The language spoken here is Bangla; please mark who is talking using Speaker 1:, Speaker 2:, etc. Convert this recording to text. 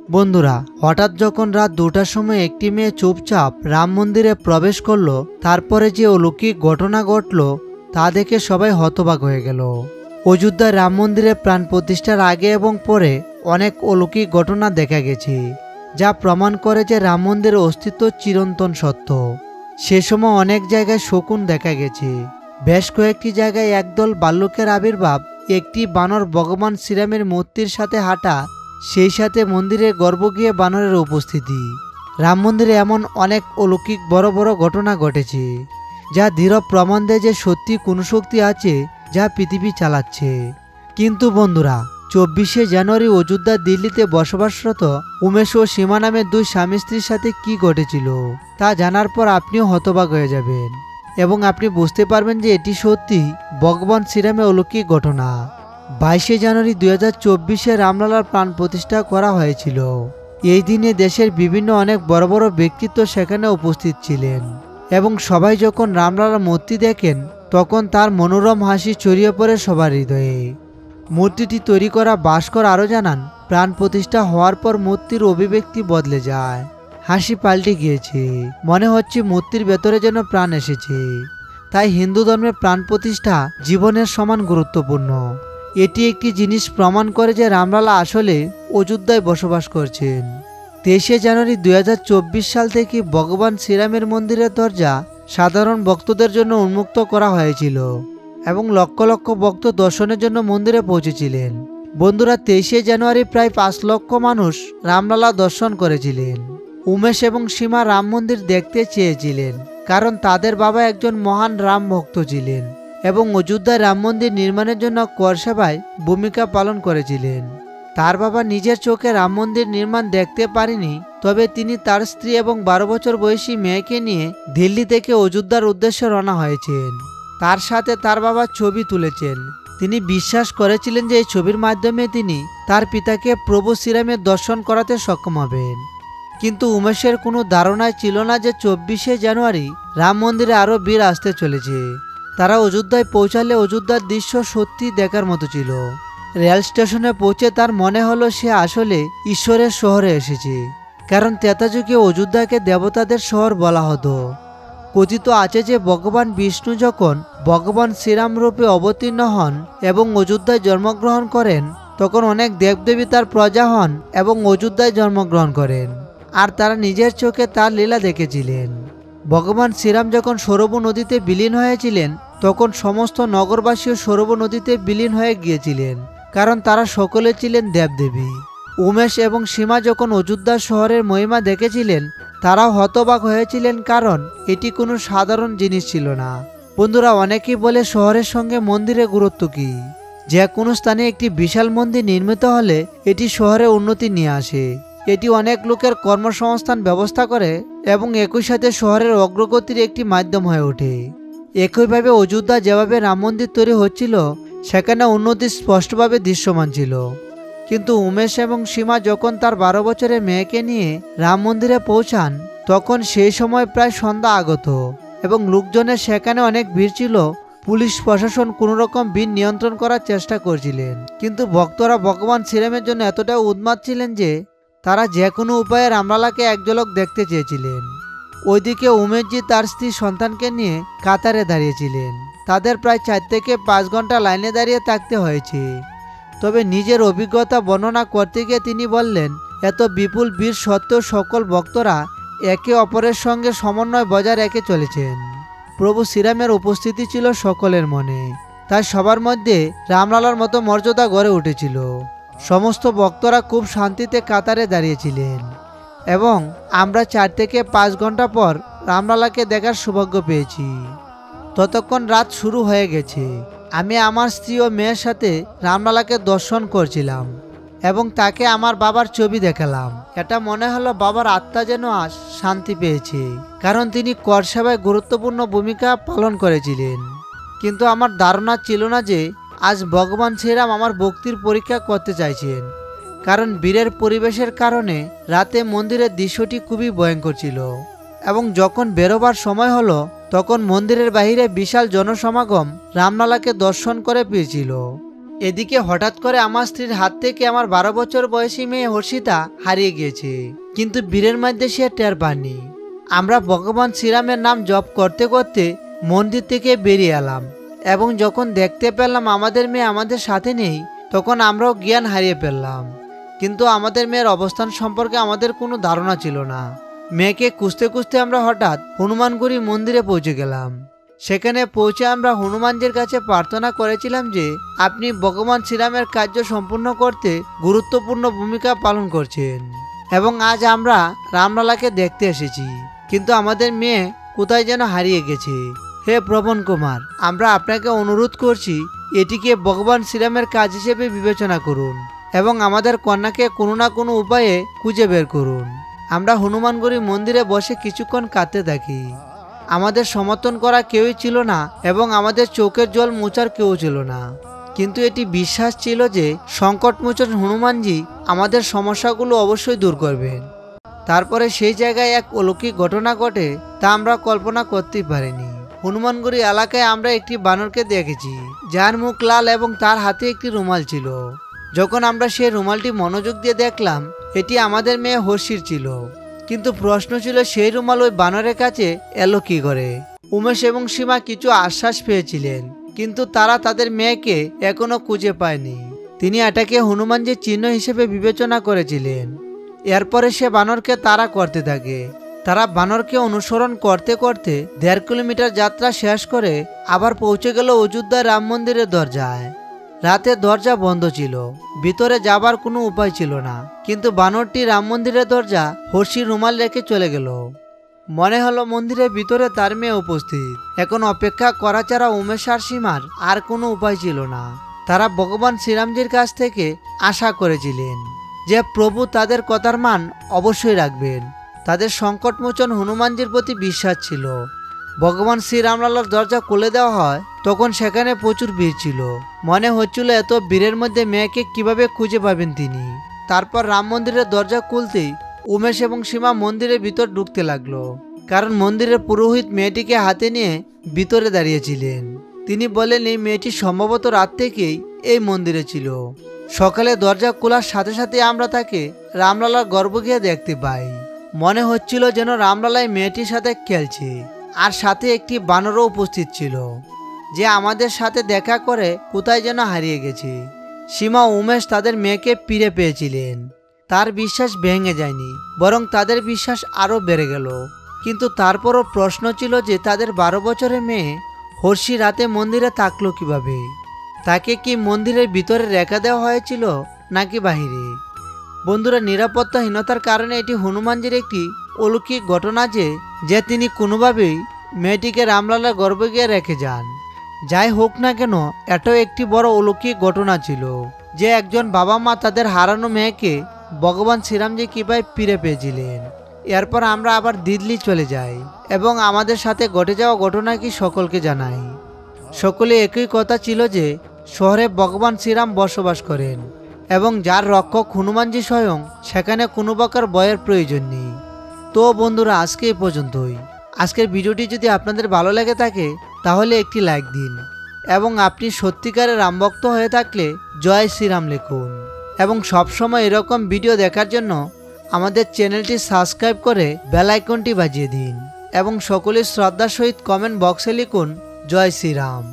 Speaker 1: বন্ধুরা, হঠাৎ যখন রাত 2টার সময় একটি মেয়ে চুপচাপ রাম মন্দিরে প্রবেশ করলো, তারপরে যে অলৌকিক ঘটনা ঘটলো তা দেখে সবাই হতবাক হয়ে গেল। অযোধ্যায় রাম মন্দিরে প্রাণ প্রতিষ্ঠার আগে এবং পরে অনেক অলৌকিক ঘটনা দেখা গেছে, যা প্রমাণ করে যে রাম মন্দিরের অস্তিত্ব চিরন্তন সত্য। সে সময় অনেক জায়গায় শকুন দেখা গেছে। বেশ কয়েকটি জায়গায় একদল ভাল্লুকের আবির্ভাব, একটি বানর ভগবান শ্রীরামের মূর্তির সাথে হাঁটা, সেই সাথে মন্দিরের গর্ভগৃহে বানরের উপস্থিতি। রাম মন্দিরে এমন অনেক অলৌকিক বড় বড় ঘটনা ঘটেছে, যা দৃঢ় প্রমাণ দেয় যে সত্যি কোনো শক্তি আছে যা পৃথিবী চালাচ্ছে। কিন্তু বন্ধুরা, 24শে জানুয়ারি অযোধ্যা দিল্লিতে বসবাসরত উমেশ ও সীমা নামের দুই স্বামী স্ত্রীর সাথে কি ঘটেছিল তা জানার পর আপনিও হতবাক হয়ে যাবেন এবং আপনি বুঝতে পারবেন যে এটি সত্যি ভগবান শ্রীরামের অলৌকিক ঘটনা। 22শে জানুয়ারি 2024-এ রামলালার প্রাণ প্রতিষ্ঠা করা হয়েছিল। এই দিনে দেশের বিভিন্ন অনেক বড় বড় ব্যক্তিত্ব সেখানে উপস্থিত ছিলেন এবং সবাই যখন রামলালার মূর্তি দেখেন তখন তার মনোরম হাসি ছড়িয়ে পড়ে সবার হৃদয়ে। মূর্তিটি তৈরি করা ভাস্কর আরও জানান, প্রাণ প্রতিষ্ঠা হওয়ার পর মূর্তির অভিব্যক্তি বদলে যায়, হাসি পাল্টে গিয়েছে, মনে হচ্ছে মূর্তির ভেতরে যেন প্রাণ এসেছে। তাই হিন্দু ধর্মের প্রাণ প্রতিষ্ঠা জীবনের সমান গুরুত্বপূর্ণ। এটি একটি জিনিস প্রমাণ করে যে রামলালা আসলে অযোধ্যায় বসবাস করছেন। 23শে জানুয়ারি 2024 সাল থেকে ভগবান শ্রীরামের মন্দিরের দরজা সাধারণ ভক্তদের জন্য উন্মুক্ত করা হয়েছিল এবং লক্ষ লক্ষ ভক্ত দর্শনের জন্য মন্দিরে পৌঁছেছিলেন। বন্ধুরা, 23শে জানুয়ারি প্রায় 5 লক্ষ মানুষ রামলালা দর্শন করেছিলেন। উমেশ এবং সীমা রাম মন্দির দেখতে চেয়েছিলেন কারণ তাদের বাবা একজন মহান রাম ভক্ত ছিলেন এবং অযোধ্যায় রাম মন্দির নির্মাণের জন্য কর সেবায় ভূমিকা পালন করেছিলেন। তার বাবা নিজের চোখে রাম মন্দির নির্মাণ দেখতে পারেনি, তবে তিনি তার স্ত্রী এবং 12 বছর বয়সী মেয়েকে নিয়ে দিল্লি থেকে অযোধ্যার উদ্দেশ্যে রওনা হয়েছেন। তার সাথে তার বাবা ছবি তুলেছেন। তিনি বিশ্বাস করেছিলেন যে এই ছবির মাধ্যমে তিনি তার পিতাকে প্রভু শ্রীরামের দর্শন করাতে সক্ষম হবেন। কিন্তু উমেশের কোনো ধারণাই ছিল না যে 24শে জানুয়ারি রাম মন্দিরে আরও বীর আসতে চলেছে। তারা অযোধ্যায় পৌঁছালে অযোধ্যার দৃশ্য সত্যি দেখার মতো ছিল। রেল স্টেশনে পৌঁছে তার মনে হলো সে আসলে ঈশ্বরের শহরে এসেছে, কারণ ত্রেতা যুগে অযোধ্যাকে দেবতাদের শহর বলা হতো। কথিত আছে যে ভগবান বিষ্ণু যখন ভগবান শ্রীরাম রূপে অবতীর্ণ হন এবং অযোধ্যায় জন্মগ্রহণ করেন, তখন অনেক দেবদেবী তার প্রজা হন এবং অযোধ্যায় জন্মগ্রহণ করেন, আর তারা নিজের চোখে তার লীলা দেখেছিলেন। ভগবান শ্রীরাম যখন সরবু নদীতে বিলীন হয়েছিলেন, তখন সমস্ত নগরবাসীও সরবু নদীতে বিলীন হয়ে গিয়েছিলেন, কারণ তারা সকলে ছিলেন দেবদেবী। উমেশ এবং সীমা যখন অযোধ্যা শহরের মহিমা দেখেছিলেন, তারাও হতবাক হয়েছিলেন, কারণ এটি কোনো সাধারণ জিনিস ছিল না। বন্ধুরা, অনেকেই বলে শহরের সঙ্গে মন্দিরের গুরুত্ব কি? যে কোনো স্থানে একটি বিশাল মন্দির নির্মিত হলে এটি শহরে উন্নতি নিয়ে আসে, এটি অনেক লোকের কর্মসংস্থান ব্যবস্থা করে এবং একই সাথে শহরের অগ্রগতির একটি মাধ্যম হয়ে ওঠে। একইভাবে অযোধ্যা যেভাবে রাম মন্দির তৈরি হচ্ছিল, সেখানে উন্নতি স্পষ্টভাবে দৃশ্যমান ছিল। কিন্তু উমেশ এবং সীমা যখন তার 12 বছরের মেয়েকে নিয়ে রাম মন্দিরে পৌঁছান, তখন সেই সময় প্রায় সন্ধ্যা আগত এবং লোকজনের সেখানে অনেক ভিড় ছিল। পুলিশ প্রশাসন কোনোরকম ভিড় নিয়ন্ত্রণ করার চেষ্টা করছিলেন, কিন্তু ভক্তরা ভগবান শ্রীরামের জন্য এতটা উন্মাদ ছিলেন যে তারা যে কোনো উপায়ে রামলালাকে এক ঝলক দেখতে চেয়েছিলেন। ওইদিকে উমেশজি তার স্ত্রী সন্তানকে নিয়ে কাতারে দাঁড়িয়েছিলেন। তাদের প্রায় 4 থেকে 5 ঘন্টা লাইনে দাঁড়িয়ে থাকতে হয়েছে। তবে নিজের অভিজ্ঞতা বর্ণনা করতে গিয়ে তিনি বললেন, এত বিপুল ভিড় সত্ত্বেও সকল ভক্তরা একে অপরের সঙ্গে সমন্বয় বজায় রেখে চলেছেন। প্রভু শ্রীরামের উপস্থিতি ছিল সকলের মনে, তাই সবার মধ্যে রামলালার মতো মর্যাদা গড়ে উঠেছিল। সমস্ত ভক্তরা খুব শান্তিতে কাতারে দাঁড়িয়েছিলেন এবং আমরা 4 থেকে 5 ঘন্টা পর রামলালাকে দেখার সৌভাগ্য পেয়েছি। ততক্ষণ রাত শুরু হয়ে গেছে। আমি আমার স্ত্রী ও মেয়ের সাথে রামলালাকে দর্শন করছিলাম এবং তাকে আমার বাবার ছবি দেখালাম। এটা মনে হলো বাবার আত্মা যেন আজ শান্তি পেয়েছে, কারণ তিনি কর সেবায় গুরুত্বপূর্ণ ভূমিকা পালন করেছিলেন। কিন্তু আমার ধারণা ছিল না যে আজ ভগবান শ্রীরাম আমার ভক্তির পরীক্ষা করতে চাইছেন, কারণ বীরের পরিবেশের কারণে রাতে মন্দিরের দৃশ্যটি খুবই ভয়ঙ্কর ছিল এবং যখন বেরোবার সময় হলো, তখন মন্দিরের বাহিরে বিশাল জনসমাগম রামলালাকে দর্শন করে পেয়েছিল। এদিকে হঠাৎ করে আমার স্ত্রীর হাত থেকে আমার 12 বছর বয়সী মেয়ে হর্ষিতা হারিয়ে গিয়েছে, কিন্তু বীরের মধ্যে সে টের পায়নি। আমরা ভগবান শ্রীরামের নাম জপ করতে করতে মন্দির থেকে বেরিয়ে এলাম এবং যখন দেখতে পেলাম আমাদের মেয়ে আমাদের সাথে নেই, তখন আমরাও জ্ঞান হারিয়ে ফেললাম। কিন্তু আমাদের মেয়ের অবস্থান সম্পর্কে আমাদের কোনো ধারণা ছিল না। মেয়েকে খুঁজতে খুঁজতে আমরা হঠাৎ হনুমানগুড়ি মন্দিরে পৌঁছে গেলাম। সেখানে পৌঁছে আমরা হনুমানজির কাছে প্রার্থনা করেছিলাম যে আপনি ভগবান শ্রীরামের কার্য সম্পূর্ণ করতে গুরুত্বপূর্ণ ভূমিকা পালন করছেন এবং আজ আমরা রামলালাকে দেখতে এসেছি, কিন্তু আমাদের মেয়ে কোথায় যেন হারিয়ে গেছে। হে প্রবণ কুমার, আমরা আপনাকে অনুরোধ করছি এটিকে ভগবান শ্রীরামের কাজ হিসেবে বিবেচনা করুন এবং আমাদের কন্যাকে কোনো না কোনো উপায়ে খুঁজে বের করুন। আমরা হনুমানগুড়ি মন্দিরে বসে কিছুক্ষণ কাঁদতে থাকি। আমাদের সমর্থন করা কেউই ছিল না এবং আমাদের চোখের জল মোছার কেউ ছিল না, কিন্তু এটি বিশ্বাস ছিল যে সংকটমোচন হনুমানজি আমাদের সমস্যাগুলো অবশ্যই দূর করবেন। তারপরে সেই জায়গায় এক অলৌকিক ঘটনা ঘটে, তা আমরা কল্পনা করতেই পারিনি। হনুমানগুড়ি এলাকায় আমরা একটি বানরকে দেখেছি যার মুখ লাল এবং তার হাতে একটি রুমাল ছিল। যখন আমরা সেই রুমালটি মনোযোগ দিয়ে দেখলাম, এটি আমাদের মেয়ে হর্ষির ছিল, কিন্তু প্রশ্ন ছিল সেই রুমাল ওই বানরের কাছে এলো কি করে। উমেশ এবং সীমা কিছু আশ্বাস পেয়েছিলেন, কিন্তু তারা তাদের মেয়েকে এখনো খুঁজে পায়নি। তিনি এটাকে হনুমানজির চিহ্ন হিসেবে বিবেচনা করেছিলেন। এরপরে সে বানরকে তাড়া করতে থাকে। তারা বানরকে অনুসরণ করতে করতে 1.5 কিলোমিটার যাত্রা শেষ করে আবার পৌঁছে গেল অযোধ্যা রাম মন্দিরের দরজায়। রাতে দরজা বন্ধ ছিল, ভিতরে যাবার কোনো উপায় ছিল না, কিন্তু বানরটি রাম মন্দিরের দরজা হর্ষির রুমাল রেখে চলে গেল। মনে হলো মন্দিরের ভিতরে তার মেয়ে উপস্থিত। এখন অপেক্ষা করা ছাড়া উমেশ আর সীমার আর কোনো উপায় ছিল না। তারা ভগবান শ্রীরামজির কাছ থেকে আশা করেছিলেন যে প্রভু তাদের কথার মান অবশ্যই রাখবেন। তাদের সংকটমোচন হনুমানজির প্রতি বিশ্বাস ছিল। ভগবান শ্রীরামলালার দরজা খুলে দেওয়া হয়, তখন সেখানে প্রচুর ভিড় ছিল। মনে হচ্ছিল এত ভিড়ের মধ্যে মেয়েকে কিভাবে খুঁজে পাবেন তিনি। তারপর রাম মন্দিরের দরজা খুলতেই উমেশ এবং সীমা মন্দিরের ভিতর ঢুকতে লাগলো, কারণ মন্দিরের পুরোহিত মেয়েটিকে হাতে নিয়ে ভিতরে দাঁড়িয়েছিলেন। তিনি বলেন এই মেয়েটি সম্ভবত রাত থেকেই এই মন্দিরে ছিল। সকালে দরজা খোলার সাথে সাথে আমরা তাকে রামলালার গর্ভগৃহে দেখতে পাই। মনে হচ্ছিল যেন রামলালাই মেয়েটির সাথে খেলছে, আর সাথে একটি বানরও উপস্থিত ছিল যে আমাদের সাথে দেখা করে কোথায় যেন হারিয়ে গেছে। সীমা উমেশ তাদের মেয়েকে ফিরে পেয়েছিলেন। তার বিশ্বাস ভেঙে যায়নি, বরং তাদের বিশ্বাস আরও বেড়ে গেল। কিন্তু তারপরও প্রশ্ন ছিল যে তাদের 12 বছরের মেয়ে হর্ষি রাতে মন্দিরে থাকলো কিভাবে? তাকে কি মন্দিরের ভিতরে রেখে দেওয়া হয়েছিল নাকি বাহিরে? বন্ধুরা, নিরাপত্তাহীনতার কারণে এটি হনুমানজির একটি অলৌকিক ঘটনা যে তিনি কোনোভাবেই মেয়েটিকে রামলালার গর্ভগৃহে রেখে যান। যাই হোক না কেন, এটাও একটি বড় অলৌকিক ঘটনা ছিল যে একজন বাবা মা তাদের হারানো মেয়েকে ভগবান শ্রীরামজি কৃপায় ফিরে পেয়েছিলেন। এরপর আমরা আবার দিল্লি চলে যাই এবং আমাদের সাথে ঘটে যাওয়া ঘটনা কি সকলকে জানাই। সকলে একই কথা ছিল যে শহরে ভগবান শ্রীরাম বসবাস করেন এবং যার রক্ষক হনুমানজি স্বয়ং, সেখানে কোনো প্রকার ভয়ের প্রয়োজন নেই। তো বন্ধুরা, আজকে এই পর্যন্তই। আজকের ভিডিওটি যদি আপনাদের ভালো লেগে থাকে তাহলে একটি লাইক দিন এবং আপনি সত্যিকারের রামভক্ত হয়ে থাকলে জয় শ্রীরাম লিখুন এবং সবসময় এরকম ভিডিও দেখার জন্য আমাদের চ্যানেলটি সাবস্ক্রাইব করে বেল আইকনটি বাজিয়ে দিন এবং সকলের শ্রদ্ধার সহিত কমেন্ট বক্সে লিখুন জয় শ্রীরাম।